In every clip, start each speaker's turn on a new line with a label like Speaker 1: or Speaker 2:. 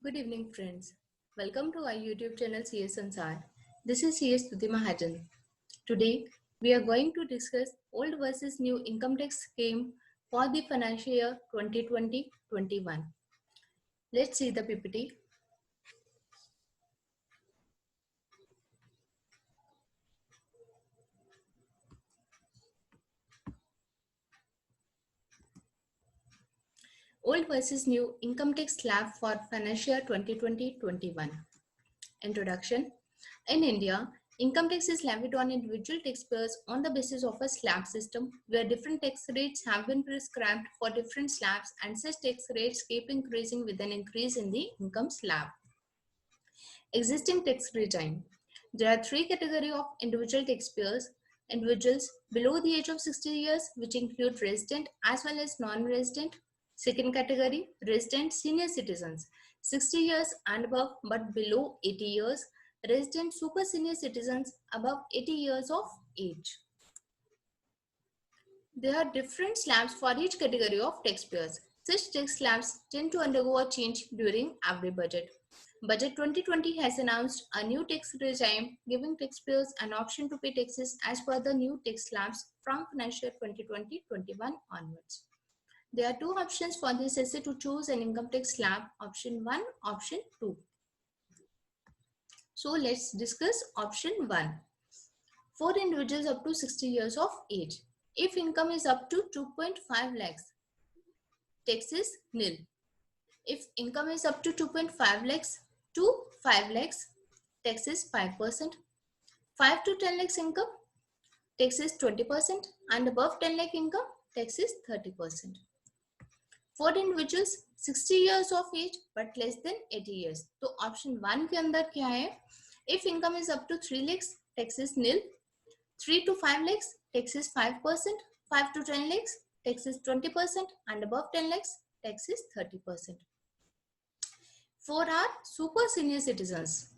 Speaker 1: Good evening, friends. Welcome to our YouTube channel CS Ansar. This is CS Tuti Mahajan. Today, we are going to discuss old versus new income tax scheme for the financial year 2020-21. Let's see the PPT. Old versus new income tax slab for financial year 2020-21. Introduction. In India, income tax is levied on individual taxpayers on the basis of a slab system where different tax rates have been prescribed for different slabs, and such tax rates keep increasing with an increase in the income slab. Existing tax regime. There are three categories of individual taxpayers: individuals below the age of 60 years, which include resident as well as non-resident. Second category, resident senior citizens, 60 years and above but below 80 years. Resident super senior citizens above 80 years of age. There are different slabs for each category of taxpayers. Such tax slabs tend to undergo a change during every budget. Budget 2020 has announced a new tax regime, giving taxpayers an option to pay taxes as per the new tax slabs from financial year 2020-21 onwards. There are two options for the assessor to choose an income tax slab: option 1, option 2. So let's discuss option 1. For individuals up to 60 years of age, if income is up to 2.5 lakhs, tax is nil. If income is up to 2.5 lakhs to 5 lakhs, tax is 5%. 5 to 10 lakhs income, tax is 20%, and above 10 lakh income, tax is 30%. For individuals 60 years of age but less than 80 years, तो option 1 के अंदर क्या है? If income is up to 3 lakhs, tax is nil. 3 to 5 lakhs, tax is 5%. 5 to 10 lakhs, tax is 20%, and above 10 lakhs, tax is 30%. For our super senior citizens,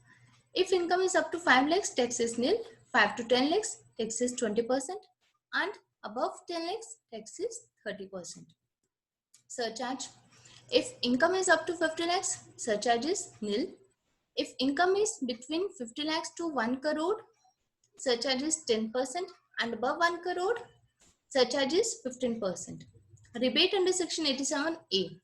Speaker 1: if income is up to 5 lakhs, tax is nil. 5 to 10 lakhs, tax is 20%, and above 10 lakhs, tax is 30%. Surcharge. If income is up to 50 lakhs, surcharge is nil. If income is between 50 lakhs to 1 crore, surcharge is 10%, and above 1 crore, surcharge is 15%. Rebate under section 87A.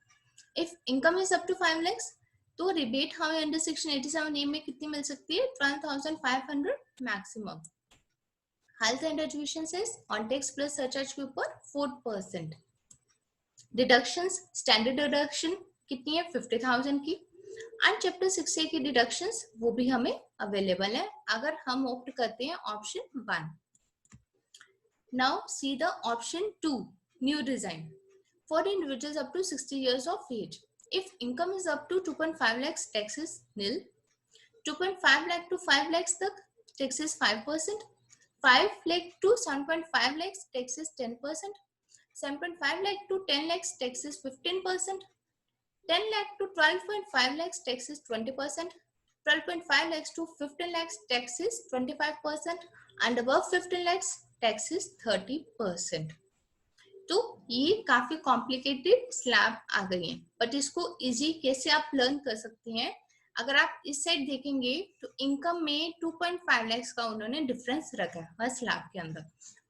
Speaker 1: If income is up to 5 lakhs, तो rebate हमें under section 87A में कितनी मिल सकती है? 12,500 maximum. Health and education cess on tax plus surcharge के ऊपर 4%. Deductions, standard deduction कितनी है? 50,000 की. एंड चैप्टर 6A की डिडक्शंस वो भी हमें अवेलेबल है अगर हम ऑप्ट करते हैं option 1. Now see the option 2, new design. For individuals up to 60 years of age, if income is up to 2.5 lakhs, tax is nil. 2.5 lakh to 5 lakhs तक tax is 5%. 5 lakh to 7.5 lakhs, tax is 10%. 7.5 lakh to 10 lakhs, tax is 15%. 10 lakh to 12.5 lakhs, tax is 20%. 12.5 lakhs to 15 lakhs, tax is 25%. And above 15 lakhs, tax is 30%. तो ये काफी complicated slab आ गई है, but इसको easy कैसे आप learn कर सकते हैं? अगर आप इस साइड देखेंगे तो इनकम में 2.5 लाख का उन्होंने डिफरेंस रखा है हर स्लैब के अंदर,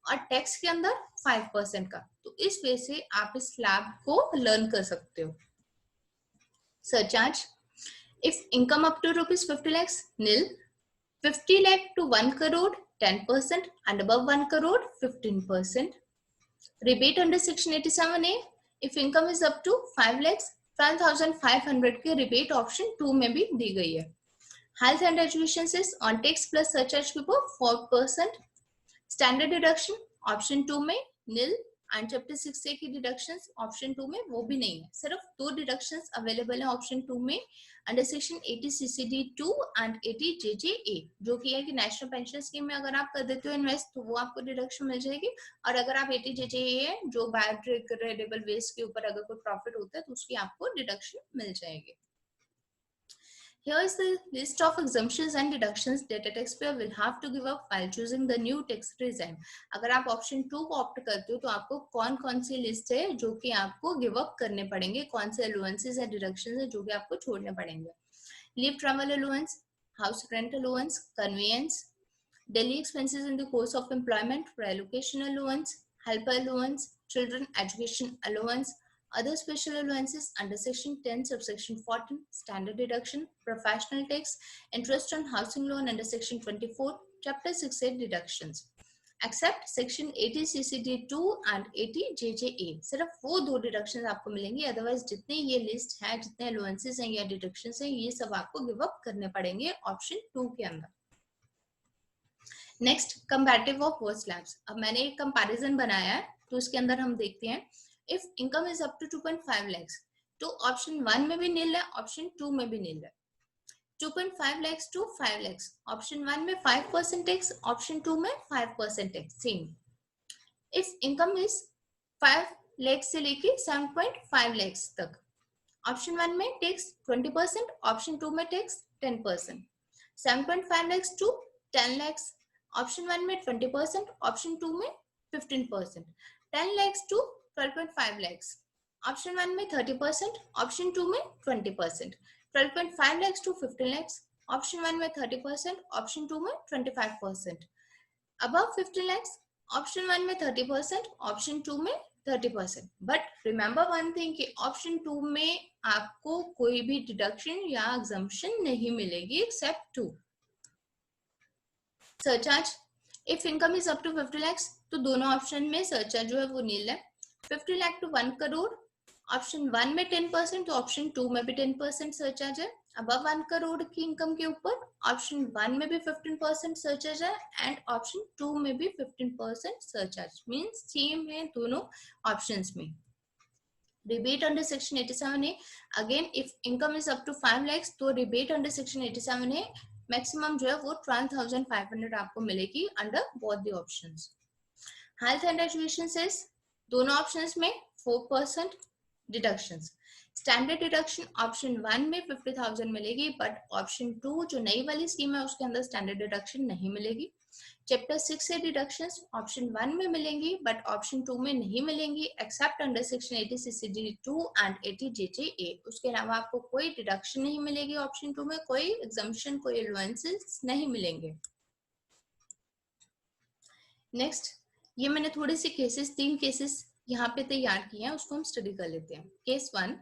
Speaker 1: और टैक्स के अंदर 5% का. तो इस वे से आप इस स्लैब को लर्न कर सकते हो. Surcharge. If income up to rupees 50 lakhs, nil. 50 lakh to 1 crore, 10%, and above 1 crore, 15%. Rebate under section 87A. if income is up to 5 lakhs, 12,500 के रिबेट ऑप्शन 2 में भी दी गई है. हेल्थ एंड एजुकेशन से ऑन टैक्स प्लस सरचार्ज के ऊपर 4%. Standard deduction option 2 में नील, and chapter 6A की डिडक्शंस ऑप्शन 2 में वो भी नहीं है. सिर्फ 2 डिडक्शंस अवेलेबल है ऑप्शन 2 में under section 80 CCD2 and 80 JJA, जो कि है कि नेशनल पेंशन स्कीम में अगर आप कर देते हो इन्वेस्ट तो वो आपको डिडक्शन मिल जाएगी, और अगर आप 80 JJA है जो बायोडिग्रेडेबल वेस्ट के ऊपर अगर कोई प्रॉफिट होता है तो उसकी आपको डिडक्शन मिल जाएगी. Here is the list of exemptions and deductions that a taxpayer will have to give up while choosing the new tax regime. अगर आप ऑप्शन 2 को ऑप्ट करते हो तो आपको कौन कौन सी लिस्ट है जो कि आपको गिव अप करने पड़ेंगे, कौन से अलाउंसेस या डिडक्शंस है जो कि आपको छोड़ने पड़ेंगे. Leave travel allowance, house rent allowance, conveyance, daily expenses in the course of employment, relocation allowance, helper allowance, children education allowance, other special allowances under section 10 subsection 14, standard deduction, professional tax, interest on housing loan under section 24, chapter 6A deductions. Except section 80 CCD2 and 80 JJA. सिर्फ वो दो deductions आपको मिलेंगे, otherwise जितने ये list है, जितने allowances हैं या डिडक्शंस हैं, ये सब आपको गिव अप करने पड़ेंगे ऑप्शन 2 के अंदर. Next, comparative of work slabs. अब मैंने एक कंपैरिजन बनाया है तो उसके अंदर हम देखते हैं. If income is up to 2.5 lakhs तो ऑप्शन 1 में भी नील है, ऑप्शन 2 में भी नील है. 2.5 lakhs to 5 lakhs, ऑप्शन 1 में 5% टैक्स, ऑप्शन 2 में 5% tax, same. If income is 5 lakhs से लेके 7.5 lakhs तक, ऑप्शन 1 में टैक्स 20%, ऑप्शन 2 में tax 10%. 7.5 lakhs to 10 lakhs, option 1 में 20%, ऑप्शन 2 में 15%. 10 lakhs to 12.5 lakhs, ऑप्शन 1 में 30%, ऑप्शन 2 में 20%. 12.5 lakhs to 15 lakhs, ऑप्शन 1 में 30%, ऑप्शन 2 में 25%. above 15 lakhs, ऑप्शन 1 में 30%, ऑप्शन 2 में 30%. बट रिमेंबर वन थिंग कि ऑप्शन 2 में आपको कोई भी डिडक्शन या एग्जम्पशन नहीं मिलेगी except 2. Surcharge, if income is up to 50 lakhs तो दोनों ऑप्शन में सरचार्ज जो है वो नील है. 50 lakh to 1 crore, ऑप्शन 1 में 10%, तो ऑप्शन 2 में भी 10% सरचार्ज है. अबव 1 करोड़ की इनकम के ऊपर ऑप्शन 1 में भी 15% सरचार्ज है एंड ऑप्शन 2 में भी 15% सरचार्ज. मींस सेम है दोनों ऑप्शंस में. Rebate under section 87A, again if income is up to 5 lakhs तो rebate under section 87A maximum जो है वो 12,500 आपको मिलेगी under both the options. Health and education cess, दोनों ऑप्शंस में 4% डिडक्शंस. स्टैंडर्ड डिडक्शन ऑप्शन 1 में 50,000 मिलेगी, बट ऑप्शन 2 जो नई वाली स्कीम है उसके अंदर स्टैंडर्ड डिडक्शन नहीं मिलेगी. चैप्टर 6 से डिडक्शंस ऑप्शन 1 में मिलेंगी, बट ऑप्शन 2 में नहीं मिलेंगी accept under section 80 CCD2 and 80 JJA. उसके अलावा आपको कोई डिडक्शन नहीं मिलेगी ऑप्शन 2 में, कोई एग्जम्पशन, कोई अलाउंसेस नहीं मिलेंगे. नेक्स्ट, ये मैंने थोड़े से केसेस, 3 केसेस यहाँ पे तैयार किए हैं, उसको हम स्टडी कर लेते हैं. केस 1,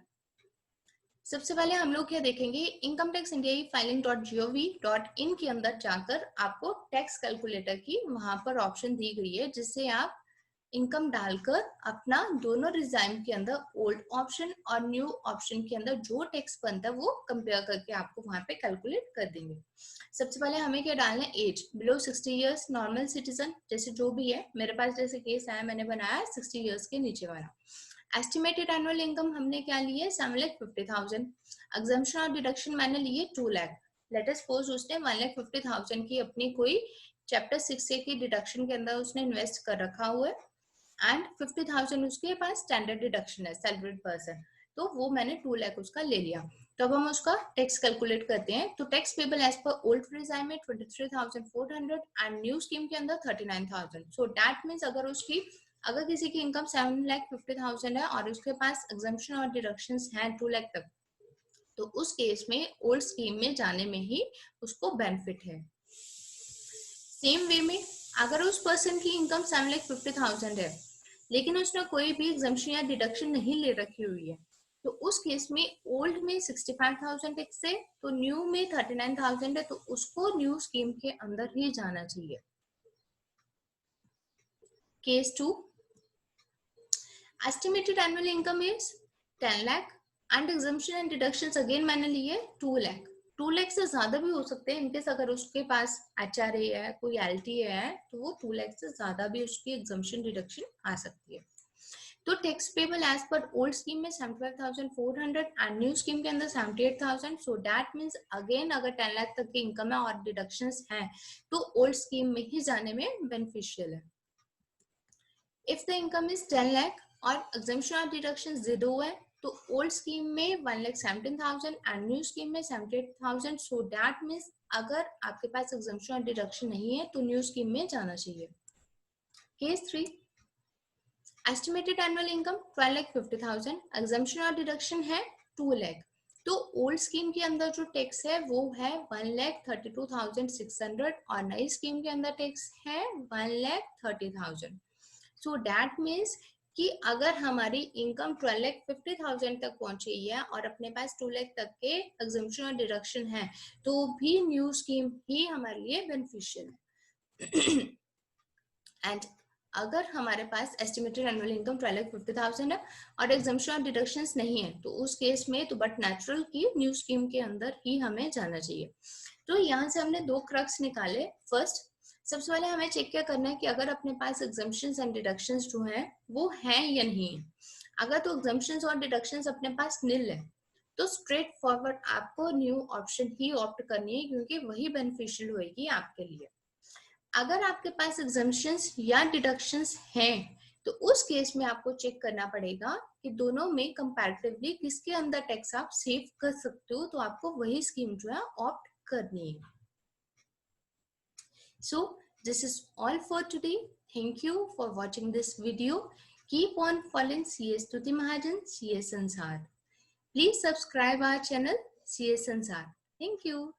Speaker 1: सबसे पहले हम लोग क्या देखेंगे, इनकम टैक्स इंडिया filing.gov.in के अंदर जाकर आपको टैक्स कैलकुलेटर की वहां पर ऑप्शन दी गई है जिससे आप इनकम डालकर अपना दोनों रिजाइम के अंदर ओल्ड ऑप्शन और न्यू ऑप्शन के अंदर जो टैक्स बनता है वो कंपेयर करके आपको वहां पे कैलकुलेट कर देंगे. सबसे पहले हमें क्या डालना है, age below 60 years, normal citizen, जैसे जो भी है. मेरे पास जैसे केस आया मैंने बनाया 60 इयर्स के नीचे वाला. एस्टिमेटेड एनुअल इनकम हमने क्या ली है 7,50,000. एग्जम्पशन और डिडक्शन मैंने लिए 2 लाख. लेट अस सपोज उसने 1,50,000 की अपनी कोई चैप्टर 6A की डिडक्शन के अंदर उसने इन्वेस्ट कर रखा हुआ है एंड 50,000 उसके पास स्टैंडर्ड डिडक्शन है सैलरीड पर्सन, तो वो मैंने 2 लाख उसका ले लिया. तो अब हम उसका टैक्स कैलकुलेट करते हैं. तो tax payable as per old regime में 23,400 एंड न्यू स्कीम के अंदर 39,000. सो दैट मीन्स अगर किसी की इनकम 7,50,000 है और उसके पास एग्जम्पशन और डिडक्शंस हैं 2 लाख तक, तो उस केस में ओल्ड स्कीम में जाने में ही उसको बेनिफिट है. सेम वे में अगर उस पर्सन की इनकम 7,50,000 है लेकिन उसने कोई भी एग्जम्पशन या डिडक्शन नहीं ले रखी हुई है, तो उस केस में ओल्ड में 65,000 टैक्स है, तो न्यू में 39,000 है, तो उसको न्यू स्कीम के अंदर ही जाना चाहिए. Case 2, estimated annual income is 10 lakh and exemption and deductions again मैंने लिए 2 लाख. 2 लाख से ज्यादा भी हो सकते हैं इनकेस अगर उसके पास HRA है, कोई LTA है, तो वो 2 लाख से ज्यादा भी उसकी एग्जम्पशन डिडक्शन आ सकती है. तो tax payable as per old scheme में 75,400 एंड न्यू स्कीम के अंदर 78,000. सो दैट मीन्स अगेन अगर 10 लाख तक की इनकम है और डिडक्शंस हैं तो ओल्ड स्कीम में ही जाने में बेनिफिशियल है. If the income is 10 lakh और एग्जम्पशन और डिडक्शन 0 है तो ओल्ड स्कीम में 1,17,000 एंड न्यू स्कीम में 78,000. सो दैट मीन्स अगर आपके पास एग्जम्पशन और डिडक्शन नहीं है तो न्यू स्कीम में जाना चाहिए. Case 3, estimated annual income 12,50,000, exemption और डिडक्शन है 2 लाख. तो ओल्ड स्कीम के अंदर जो टैक्स है वो है 1,32,600 और नई स्कीम के अंदर टैक्स है 1,30,000. सो दैट मीन्स कि अगर हमारी इनकम 12,50,000 तक पहुंची है और अपने पास 2 लाख तक के एग्जम्पशन और डिडक्शन है तो भी न्यू स्कीम ही हमारे लिए बेनिफिशियल है. एंड अगर हमारे पास एस्टिमेटेड एनुअल इनकम 12,50,000 है और एग्जम्पशन और डिडक्शंस नहीं है तो उस केस में तो बट नेचुरल की न्यू स्कीम के अंदर ही हमें जाना चाहिए. तो यहाँ से हमने 2 क्रक्स निकाले. फर्स्ट, सबसे पहले हमें चेक क्या करना है कि अगर अपने पास एग्जम्पशंस एंड डिडक्शंस जो है वो हैं या नहीं है. अगर तो एग्जम्पशंस और डिडक्शंस अपने पास निल है तो स्ट्रेट फॉरवर्ड आपको न्यू ऑप्शन ही ऑप्ट करनी है क्योंकि वही बेनिफिशियल होगी आपके लिए. अगर आपके पास एग्जम्पशंस या डिडक्शंस हैं तो उस केस में आपको चेक करना पड़ेगा कि दोनों में कंपैरेटिवली किसके अंदर टैक्स आप सेव कर सकते हो, तो आपको वही स्कीम जो है ऑप्ट करनी है. So this is all for today. Thank you for watching this video. Keep on following CS Tuti Mahajan, CS Sansar. Please subscribe our channel CS Sansar. Thank you.